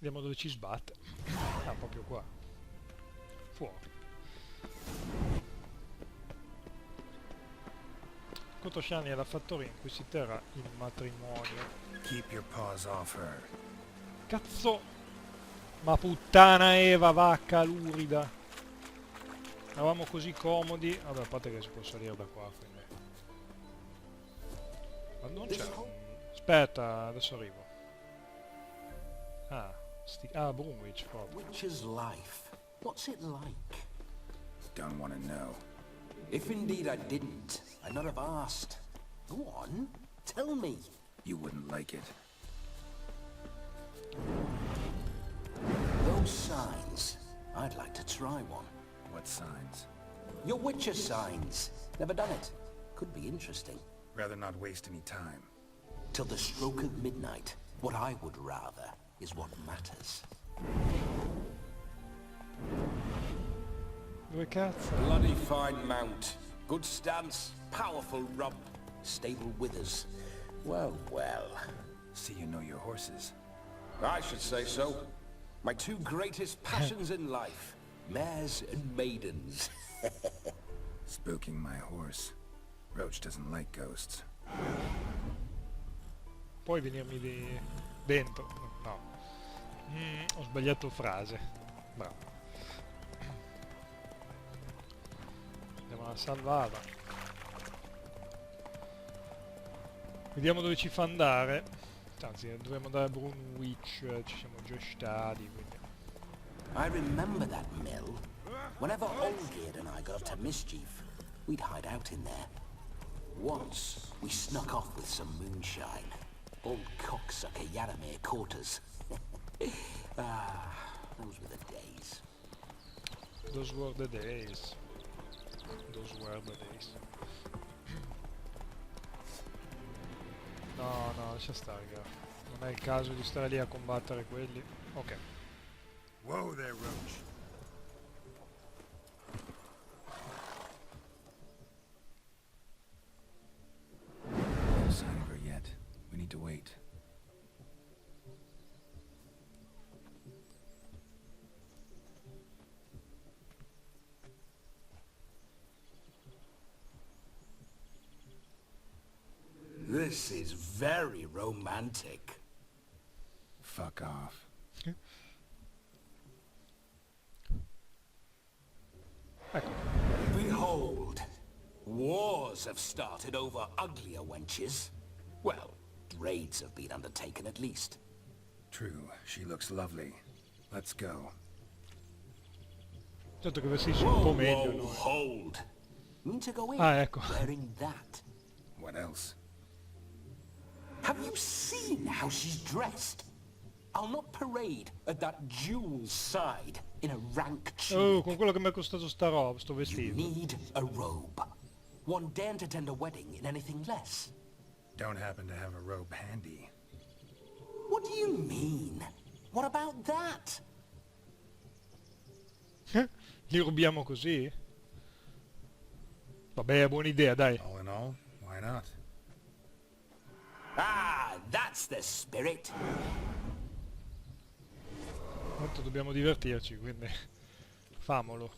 Vediamo dove ci sbatte. Ah, proprio qua. Fuori. Contosciani è la fattoria in cui si terrà il matrimonio. Keep your paws off her. Cazzo! Ma puttana Eva, vacca lurida! Eravamo così comodi. Vabbè, a parte che si può salire da qua, quindi. Ma non c'è. Aspetta, adesso arrivo. Ah, Brunwich proprio. Witch's life. What's it like? Don't want to know. If indeed I didn't, I'd not have asked. Go on, tell me. You wouldn't like it. Those signs. I'd like to try one. What signs? Your Witcher signs. Never done it. Could be interesting. Rather not waste any time. Till the stroke of midnight. What I would rather is what matters. Dove cazzo? Bloody fine mount. Good stance. Powerful rump. Stable withers. Well, well. See you know your horses. I should say so. My two greatest passions in life. Mares and maidens. Spooking my horse. Roach doesn't like ghosts. Puoi venirmi dentro? No. Ho sbagliato frase. Bravo. Andiamo a salvarla. Vediamo dove ci fa andare. Anzi, dovremmo andare a Brunwich, ci siamo già stati, quindi. I remember that mill. Whenever Olgierd and I got up to mischief, we'd hide out in there. Once, we snuck off with some moonshine. Old cocksucker Yaramir caught us. Those were the days. Those were the days. Those were the days. No, no, lascia stare, raga. Non è il caso di stare lì a combattere quelli. Ok. Whoa there, Roach. No sign of her yet. We need to wait. This is very romantic. Fuck off. Ecco. Behold, wars have started over uglier wenches. Well, raids have been undertaken at least. True, she looks lovely. Let's go. Certo che vestisci un po' meglio Whoa, noi. hold. Mean to go in Ah, ecco. wearing that. What else? Have you seen how she's dressed? I'll not parade at that jewel's side in a rank Oh, tunic. con quello che mi è costato sta roba, sto You vestito. need a robe. One daren't attend a wedding in anything less. Don't happen to have a robe handy. What do you mean? What about that? Li rubiamo così? Vabbè, buona idea, dai. All in all, why not? Ah, that's the spirit. Tanto dobbiamo divertirci, quindi famolo.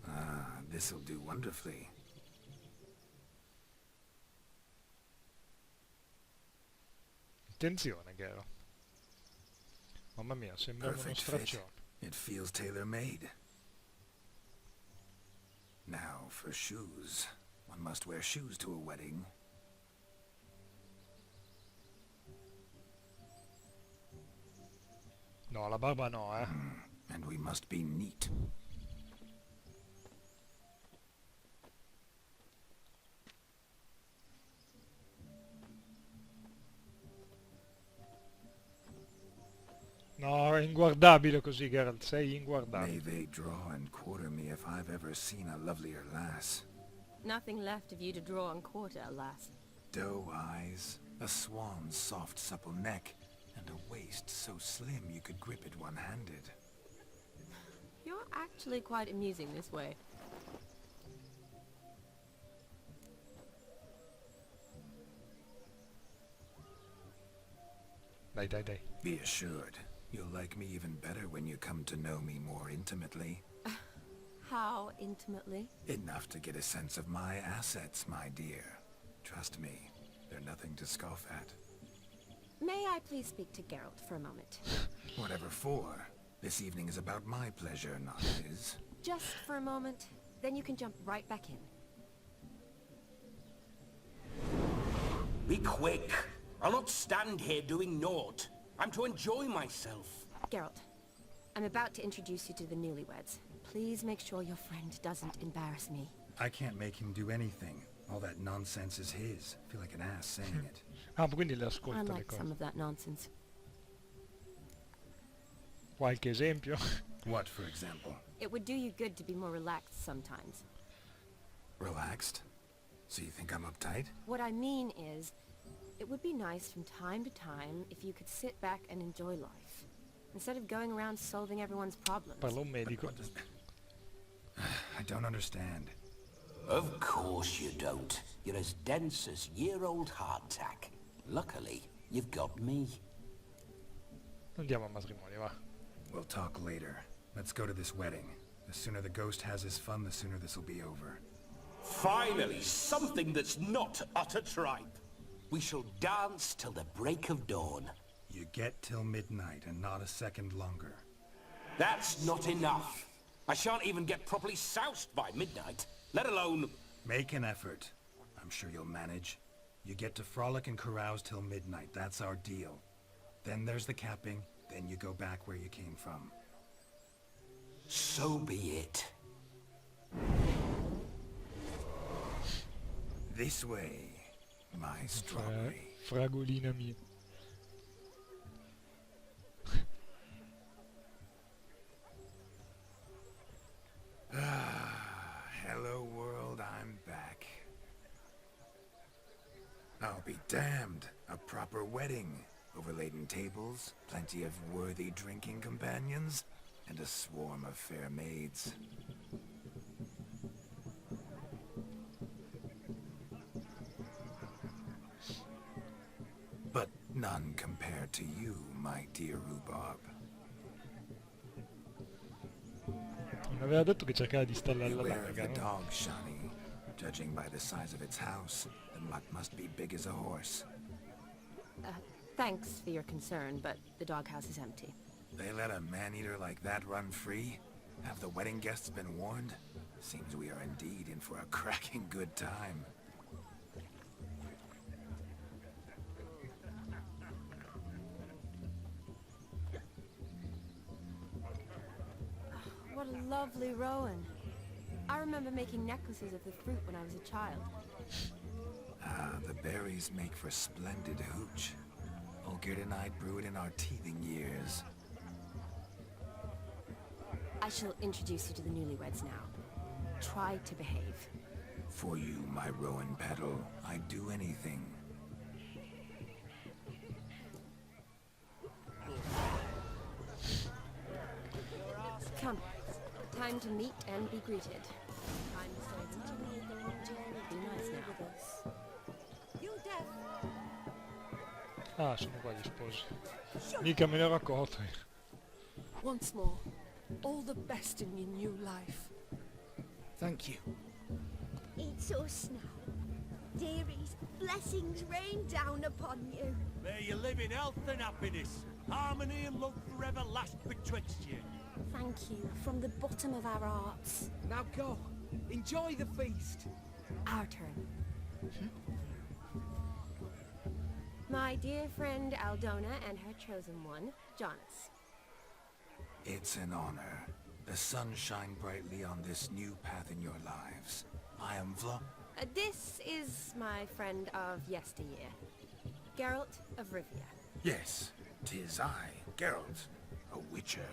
Ah, this'll do wonderfully. Attenzione, Gero. Mamma mia, sembra uno Perfect fit. straccione. It feels tailor-made. Now for shoes. One must wear shoes to a wedding. No, la barba no, eh. And we must be neat. No, è inguardabile così, Geralt, sei May inguardabile. they draw and quarter me if I've ever seen a lovelier lass. Nothing left of you to draw and quarter, alas. Doe eyes, a swan's soft supple neck, and a waist so slim you could grip it one-handed. You're actually quite amusing this way. Dai, dai, dai. Be assured, You'll like me even better when you come to know me more intimately. How intimately? Enough to get a sense of my assets, my dear. Trust me, they're nothing to scoff at. May I please speak to Geralt for a moment? Whatever for. This evening is about my pleasure, not his. Just for a moment, then you can jump right back in. Be quick. I'll not stand here doing naught. I'm to enjoy myself. Geralt, I'm about to introduce you to the newlyweds. Please make sure your friend doesn't embarrass me. I can't make him do anything. All that nonsense is his. I feel like an ass saying it. Ah, quindi le I ascolta le like cose. some of that nonsense. Qualche esempio? What, for example? It would do you good to be more relaxed sometimes. Relaxed? So you think I'm uptight? What I mean is, it would be nice from time to time if you could sit back and enjoy life, instead of going around solving everyone's problems. Parla un medico. What does... I don't understand. Of course you don't. You're as dense as year-old hardtack. Luckily, you've got me. Andiamo al matrimonio, va. We'll talk later. Let's go to this wedding. The sooner the ghost has his fun, the sooner this will be over. Finally, something that's not utter tripe. We shall dance till the break of dawn. You get till midnight and not a second longer. That's not enough. I shan't even get properly soused by midnight, let alone... Make an effort. I'm sure you'll manage. You get to frolic and carouse till midnight. That's our deal. Then there's the capping. Then you go back where you came from. So be it. This way, my strawberry. Fragolina mia. Hello world, I'm back. I'll be damned. A proper wedding. Overladen tables, plenty of worthy drinking companions, and a swarm of fair maids. But none compared to you, my dear rhubarb. Non aveva detto che cercava di stare alla Beware of larga, the no? dog, Shani. Judging by the size of its house, the mutt must be big as a horse. Thanks for your concern, but the doghouse is empty. They let a man-eater like that run free? Have the wedding guests been warned? Seems we are indeed in for a cracking good time. What a lovely rowan. I remember making necklaces of the fruit when I was a child. Ah, the berries make for splendid hooch. Olgerd and I brew it in our teething years. I shall introduce you to the newlyweds now. Try to behave. For you, my rowan petal, I'd do anything. Come. Time to meet and be greeted. Time to start teaching me the long journey. Be nice now. You deaf? Ah, sono qua gli sposi. Mica me ne ero accorto. Once more, all the best in your new life. Thank you. It's us now. Dearies, blessings rain down upon you. May you live in health and happiness. Harmony and love forever last betwixt you. Thank you from the bottom of our hearts. Now go. Enjoy the feast. Our turn. My dear friend Aldona and her chosen one, Jonas. It's an honor. The sun shine brightly on this new path in your lives. I am This is my friend of yesteryear, Geralt of Rivia. Yes, 'tis I, Geralt, a witcher.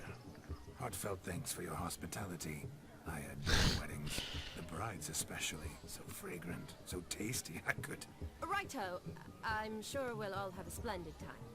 Heartfelt thanks for your hospitality. I adore weddings, the brides especially. So fragrant, so tasty, I could... Righto, I'm sure we'll all have a splendid time.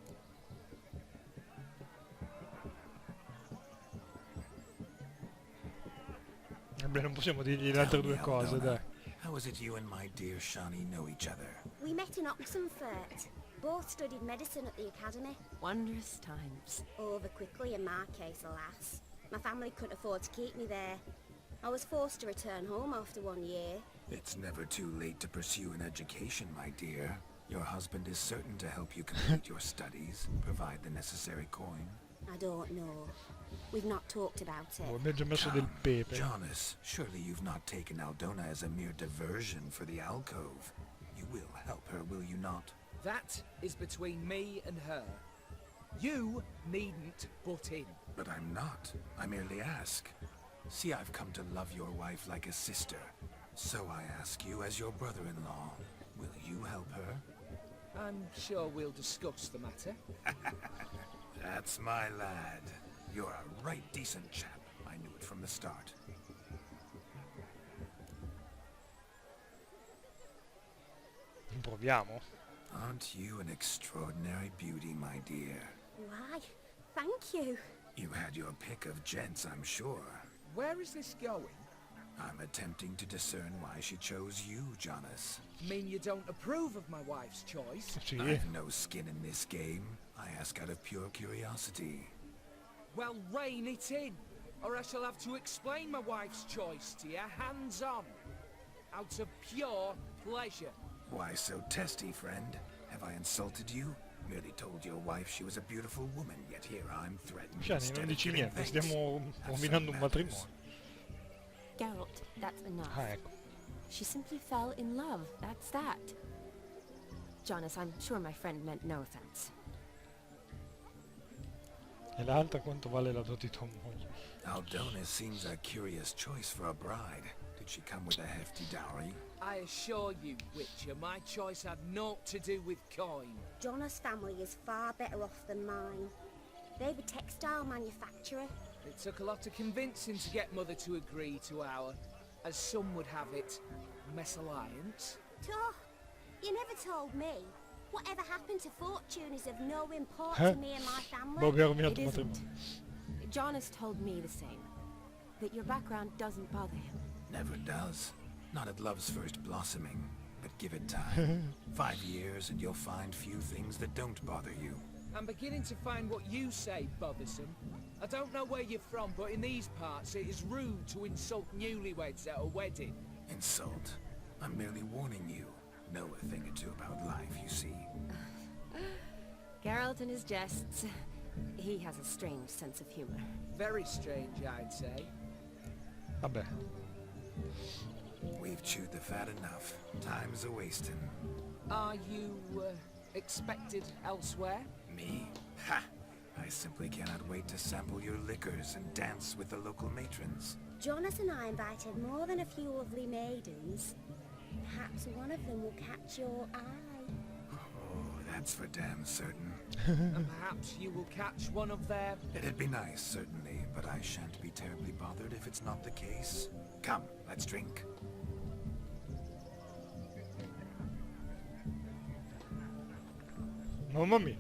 Vabbè, non possiamo dirgli le altre Tell me, due cose, Aldona, dai. how is it you and my dear Shani know each other? We met in Oxenfurt. both studied medicine at the academy. Wondrous times. Over quickly in my case, alas. My family couldn't afford to keep me there. I was forced to return home after 1 year. It's never too late to pursue an education, my dear. Your husband is certain to help you complete your studies, provide the necessary coin. I don't know. We've not talked about it. Ho già messo del pepe. Jonas, surely you've not taken Aldona as a mere diversion for the alcove. You will help her, will you not? That is between me and her. You needn't butt in. But I'm not. I merely ask. See, I've come to love your wife like a sister. So I ask you as your brother-in-law, will you help her? I'm sure we'll discuss the matter. That's my lad. You're a right decent chap. I knew it from the start. Proviamo. Aren't you an extraordinary beauty, my dear? Why? Thank you. You had your pick of gents, I'm sure. Where is this going? I'm attempting to discern why she chose you, Jonas. Mean you don't approve of my wife's choice? Sì. I've no skin in this game. I ask out of pure curiosity. Well, rein it in, or I shall have to explain my wife's choice to you hands-on. Out of pure pleasure. Why so testy, friend? Have I insulted you? Merely told your wife she was a beautiful woman, yet here I'm threatened. Gianni, instead non of dici giving niente, thanks. stiamo Have rovinando some un manners. matrimonio. Geralt, that's enough. Ah, ecco. She simply fell in love. That's that. Jonas, I'm sure my friend meant no offense. E l'altra quanto vale la tua di tua moglie? Aldona seems a curious choice for a bride. Did she come with a hefty dowry? I assure you, Witcher, my choice had naught to do with coin. Jonas' family is far better off than mine. They're a textile manufacturer. It took a lot of convincing to get Mother to agree to our, as some would have it, mesalliance. Oh, you never told me. Whatever happened to fortune is of no import Huh? to me and my family. Boh, abbiamo rovinato It il isn't. matrimonio. Jonas told me the same. That your background doesn't bother him. Never does. Not at love's first blossoming. But give it time. 5 years and you'll find few things that don't bother you. I'm beginning to find what you say bothersome. I don't know where you're from, but in these parts it is rude to insult newlyweds at a wedding. Insult. I'm merely warning you. Know a thing or two about life, you see. Geralt and his jests. He has a strange sense of humor. Very strange, I'd say. Vabbè. We've chewed the fat enough. Time's a-wasting. Are you, expected elsewhere? Me? Ha! I simply cannot wait to sample your liquors and dance with the local matrons. Jonas and I invited more than a few lovely maidens. Perhaps one of them will catch your eye. Oh, that's for damn certain. And perhaps you will catch one of their... It'd be nice, certainly, but I shan't be terribly bothered if it's not the case. Come, let's drink. Mamma mia.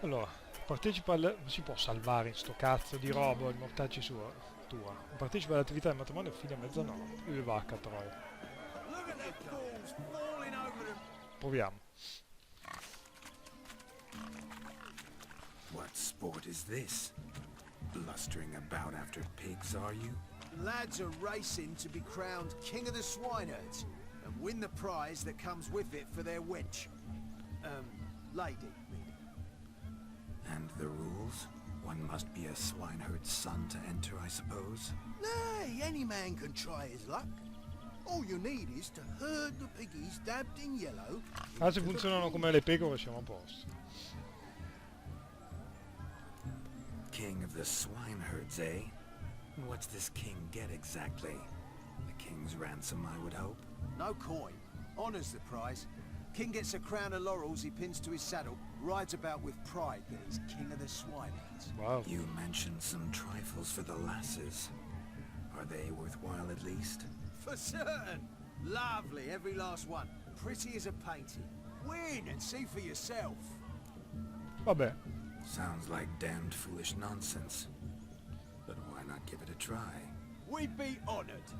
Allora, partecipa al... si può salvare in sto cazzo di roba il mortacci sua tua. Partecipa all'attività di matrimonio fino a mezzanotte. Vacca troia. Look at the fools falling over them. Proviamo. What sport is this? Blustering about after pigs, are you? Lads are racing to be crowned King of the Swineherds and win the prize that comes with it for their wench. Lady, meaning. And the rules? One must be a swineherd's son to enter, I suppose? Nay, any man can try his luck. All you need is to herd the piggies dabbed in yellow. Ah, se funzionano come le pecore siamo a posto. King of the swineherds, eh? And what's this king get exactly? The king's ransom, I would hope. No coin. Honours the prize. King gets a crown of laurels he pins to his saddle, rides about with pride that he's King of the Swineherds. Wow. You mentioned some trifles for the lasses. Are they worthwhile at least? For certain. Lovely, every last one. Pretty as a painting. Win and see for yourself. Vabbè. Sounds like damned foolish nonsense. But why not give it a try? We'd be honoured.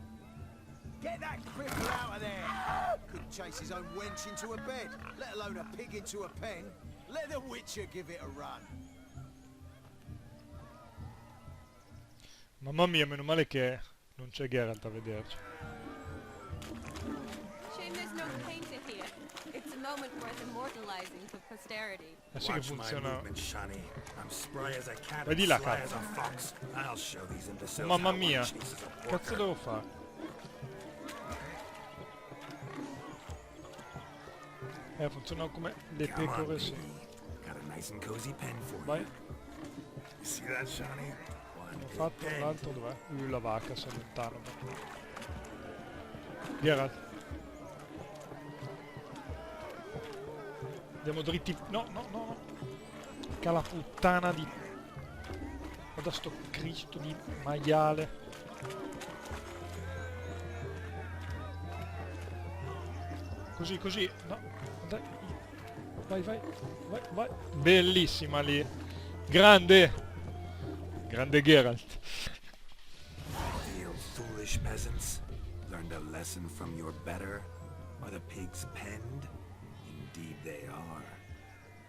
Get that cripple out of there! couldn't chase his own wench into a bed, let alone a pig into a pen. Let the Witcher give it a run. Mamma mia, meno male che non c'è Geralt a vederci. Shame there's no painter here. It's a moment worth immortalizing for posterity. Sì che Watch my funziona. movement, Shani. I'm spry as a cat Vai di and là, sly capo. as a fox. I'll show these imbeciles Mamma how one mia, chases a che porker. cazzo devo fare? Funzionano come le Come on, pecore, sì. baby. Got a nice and cozy pen for Vai. you. You see that, Shani? One Ho big fatto pen. l'altro dov'è? La vacca, si allontana. Geralt. Andiamo dritti. No, no, no, no. Che la puttana di. Guarda sto Cristo di maiale. Così, così. No. Dai. Vai, vai. Vai, vai. Bellissima lì. Grande. Grande Geralt. You foolish peasants. Learned a lesson from your better? Are the pigs penned? Indeed they are.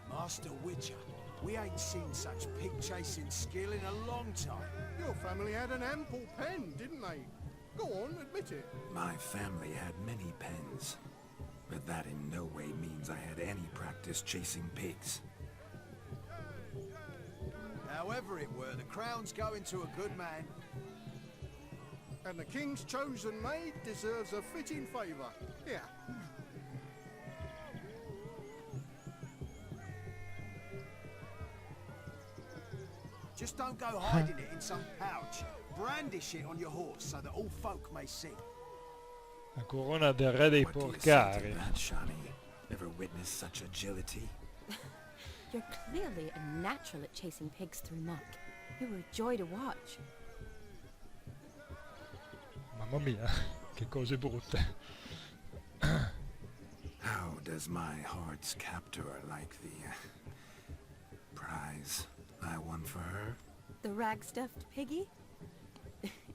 Master Witcher, we ain't seen such pig-chasing skill in a long time. Your family had an ample pen, didn't they? Go on, admit it. My family had many pens, but that in no way means I had any practice chasing pigs. However it were, the crown's going to a good man. And the king's chosen maid deserves a fitting favour. Here. Just don't go hiding it in some pouch. Brandish it on your horse so that all folk may see. La corona del re dei What do you say to porcari. that, Shani? Ever witnessed such agility? You're clearly a natural at chasing pigs through muck. You were a joy to watch. Mamma mia, che cose brutte. How does my heart's captor like the prize I won for her? The rag-stuffed piggy?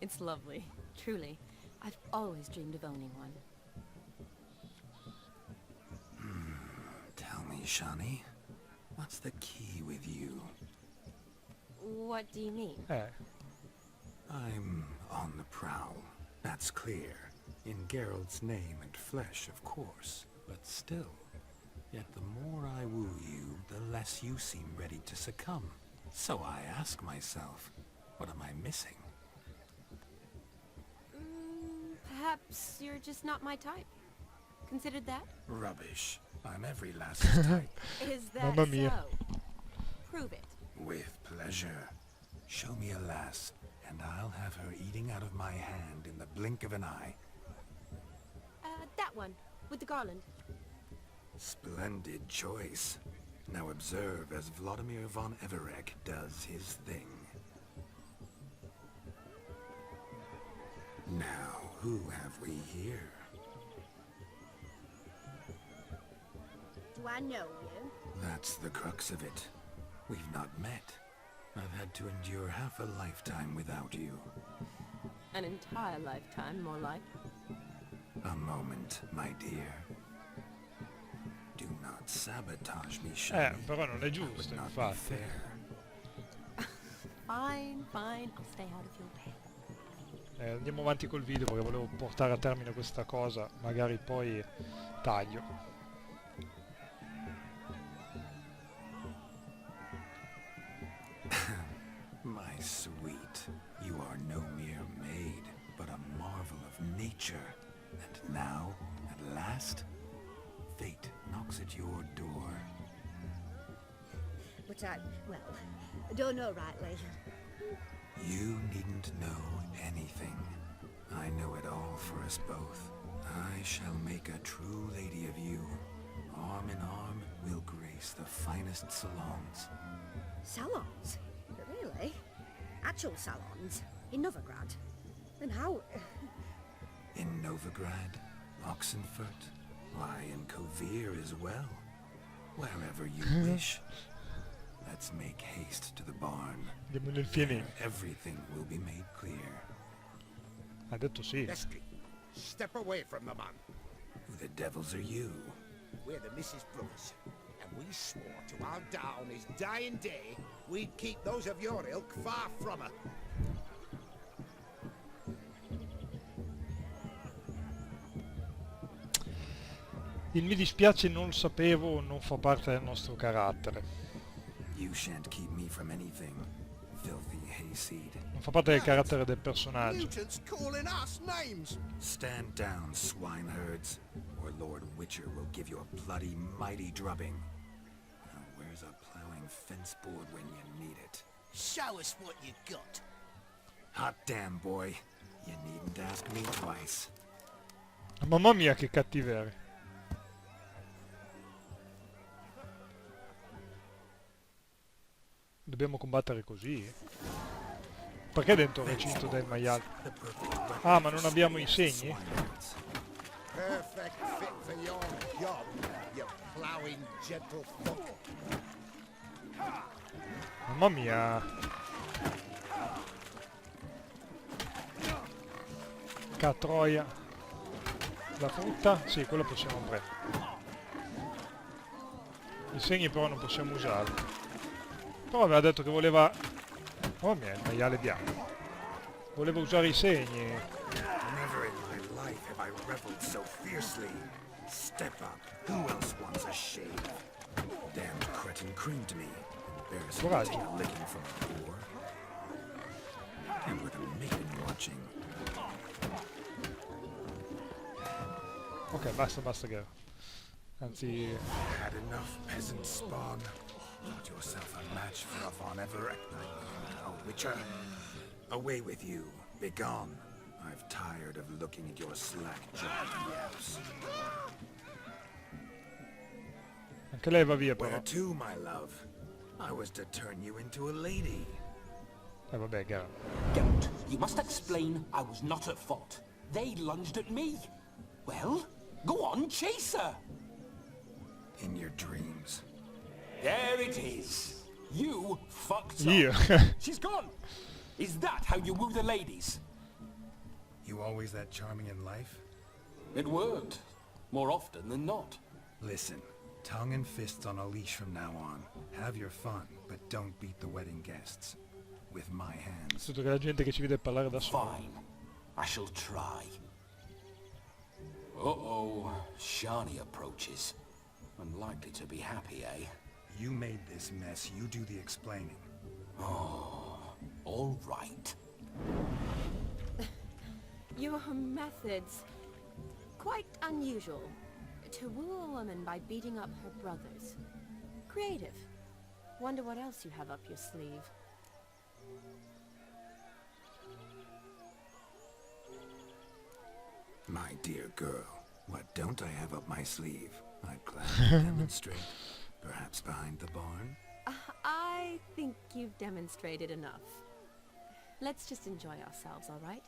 It's lovely, truly. I've always dreamed of owning one. Tell me, Shani, what's the key with you? What do you mean? I'm on the prowl, that's clear. In Geralt's name and flesh, of course, but still. Yet the more I woo you, the less you seem ready to succumb. So I ask myself, what am I missing? Perhaps you're just not my type. Considered that? Rubbish. I'm every lass's type. Is that Mamma mia. so? Prove it. With pleasure. Show me a lass, and I'll have her eating out of my hand in the blink of an eye. That one, with the garland. Splendid choice. Now observe as Vladimir von Everek does his thing. Now, who have we here? Do I know you? That's the crux of it. We've not met. I've had to endure half a lifetime without you. An entire lifetime, more like. A moment, my dear. Do not sabotage me, Shani. Però non è That would giusto, not be infatti. fair. Fine, fine, I'll stay out of your way. Andiamo avanti col video perché volevo portare a termine questa cosa, magari poi taglio. My sweet, you are no mere maid, but a marvel of nature. And now, at last, fate knocks at your door. But I don't know rightly. You needn't know anything. I know it all for us both. I shall make a true lady of you. Arm in arm, we'll grace the finest salons. Salons? Really? Actual salons? In Novigrad? Then how... In Novigrad, Oxenfurt, why, in Kovir as well. Wherever you wish. Let's make haste to the barn. Andiamo nel fienile. Everything will be made clear. Ha detto sì. Leslie, step away from the man. the devils are you? We're the Mrs. Brothers, and we swore to our down his dying day we'd keep those of your ilk far from her. Il mi dispiace non lo sapevo, non fa parte del nostro carattere. You shan't keep me from anything, filthy hayseed. Non fa parte del carattere del personaggio. Mutants calling us names. Stand down, swineherds, or Lord Witcher will give you a bloody mighty drubbing. Now where's a plowing fence board when you need it? Show us what you got. Hot damn, boy. You needn't ask me twice. Mamma mia che cattiveria. Dobbiamo combattere così? Perché dentro il recinto del maiale? Ah, ma non abbiamo i segni? Perfect fit for your job, you plowing gentlefolk. Mamma mia! Catroia! La frutta? Sì, quello possiamo prendere. I segni però non possiamo usarli. Però aveva detto che voleva... Oh mia, il maiale bianco. Voleva usare i segni. Never in my life have I reveled so fiercely. Step up. Who else wants a shave? Damned cretin creamed me. Embarrassing to take a licking from a boar. And with a maiden watching. Ok, basta che... Anzi... Had enough peasant spawn. Thought yourself a match for a Von Everett. Oh, Witcher. Away with you. Begone. I've tired of looking at your slack-jawed yaps. Anche lei va via però. Where to, my love? I was to turn you into a lady. Vabbè, gara. Geralt, you must explain I was not at fault. They lunged at me. Well, go on, chase her. In your dreams. There it is. You fucked Io. up. She's gone. Is that how you woo the ladies? You always that charming in life? It worked. More often than not. Listen, tongue and fists on a leash from now on. Have your fun, but don't beat the wedding guests. With my hands. Tutto che la gente che ci vede parlare da sola. Fine. I shall try. Uh-oh. Shani approaches. Unlikely to be happy, eh? You made this mess, you do the explaining. Oh, all right. Your methods... quite unusual. To woo a woman by beating up her brothers. Creative. Wonder what else you have up your sleeve. My dear girl, what don't I have up my sleeve? I'd gladly demonstrate. Perhaps behind the barn? I think you've demonstrated enough. Let's just enjoy ourselves, all right?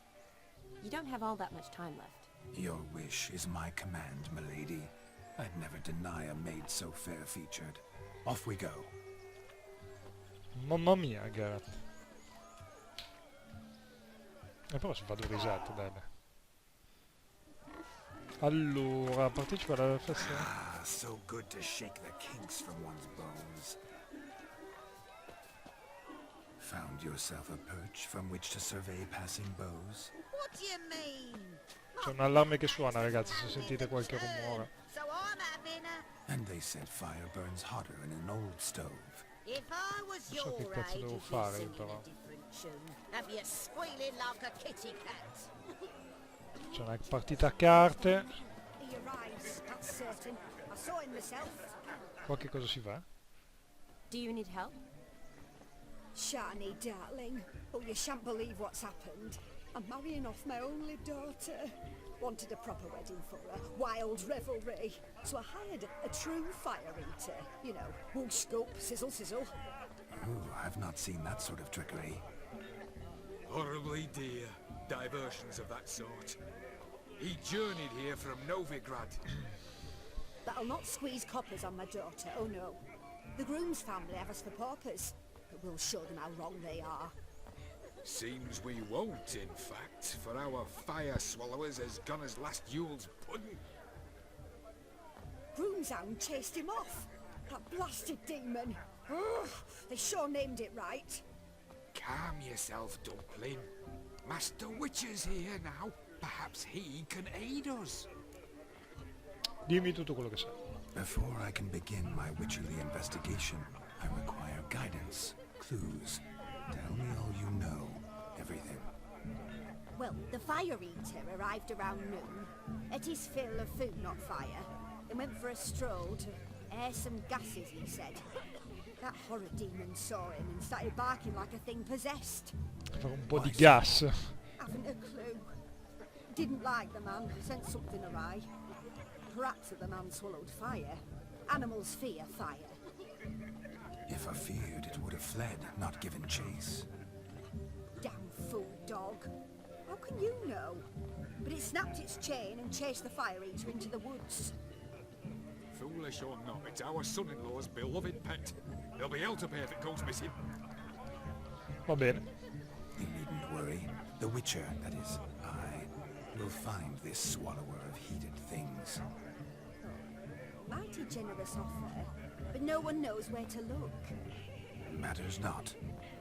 You don't have all that much time left. Your wish is my command, milady. I'd never deny a maid so fair-featured. Off we go. Mamma mia, Geralt. E però si fa due risate, dai. Allora, partecipa alla festa. Ah, so good to shake the kinks from one's bones. Found yourself a perch from which to survey passing beaux? What do you mean? C'è un allarme che suona, ragazzi, se sentite qualche rumore. So I'm having a... And they said fire burns hotter in an old stove. If I was Non so your che cazzo age, devo you'd be fare, singing però. a different tune. Have you squealing like a kitty cat? C'è una partita a carte. He arrives, that's certain. I saw him myself. Qua che cosa si fa? Do you need help? Shani, darling. Oh, you shan't believe what's happened. I'm marrying off my only daughter. Wanted a proper wedding for her. Wild revelry. So I hired a true fire eater. You know, whoosh, scoop, sizzle, sizzle. Ooh, I've not seen that sort of trickery. Horribly dear diversions of that sort. He journeyed here from Novigrad. That'll not squeeze coppers on my daughter, oh no. The groom's family have us for paupers, but we'll show them how wrong they are. Seems we won't, in fact, for our fire swallowers has gone as last Yule's pudding. Broomshound chased him off. That blasted demon. Ugh, they sure named it right. Calm yourself, Dumpling. Master Witcher's here now. Perhaps he can aid us. Dimmi tutto quello che sai. Before I can begin my witcherly investigation, I require guidance, clues. Tell me all you know. Everything. Well, the Fire Eater arrived around noon. Ate his fill of food, not fire. Then went for a stroll to air some gases, he said. That horror demon saw him and started barking like a thing possessed. Fa un po' di gas. Haven't a clue. Didn't like the man, sent something awry. Perhaps that the man swallowed fire. Animals fear fire. If I feared, it would have fled, not given chase. Damn fool dog. How can you know? But it snapped its chain and chased the Fire Eater into the woods. Foolish or not, it's our son-in-law's beloved pet. There'll be hell to pay if it goes missing. Va bene. You needn't worry. The Witcher, that is, I, will find this swallower of heated things. Mighty generous offer, but no one knows where to look. Matters not.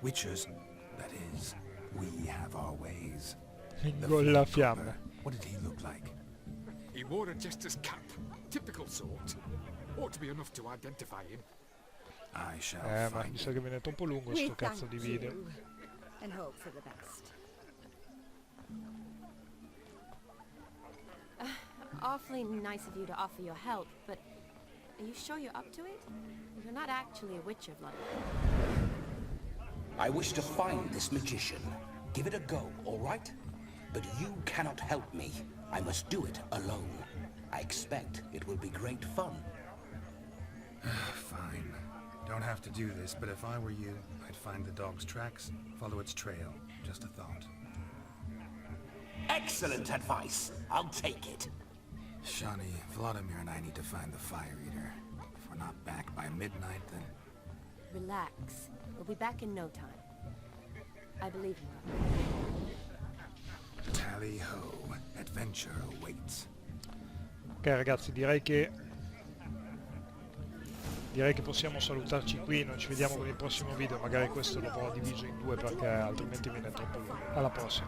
Witchers, that is, we have our ways. Ingolla fiamma. What did he look like? He wore a jester's cap. Typical sort. Ought to be enough to identify him. I shall Ma find mi sa che viene troppo lungo sto cazzo di video. And hope for the best. Awfully nice of you to offer your help, but are you sure you're up to it? You're not actually a Witcher, Blood. I wish to find this magician. Give it a go, all right? But you cannot help me. I must do it alone. I expect it will be great fun. Fine. Don't have to do this, but if I were you, I'd find the dog's tracks, follow its trail. Just a thought. Excellent advice. I'll take it. Shani, Vladimir and I need to find the Fire Eater. If we're not back by midnight, then... Relax. We'll be back in no time. I believe you. Tally-ho. Adventure awaits. Ok ragazzi, direi che possiamo salutarci qui, non ci vediamo con il prossimo video, magari questo lo provo diviso in due perché altrimenti viene troppo lungo. Alla prossima.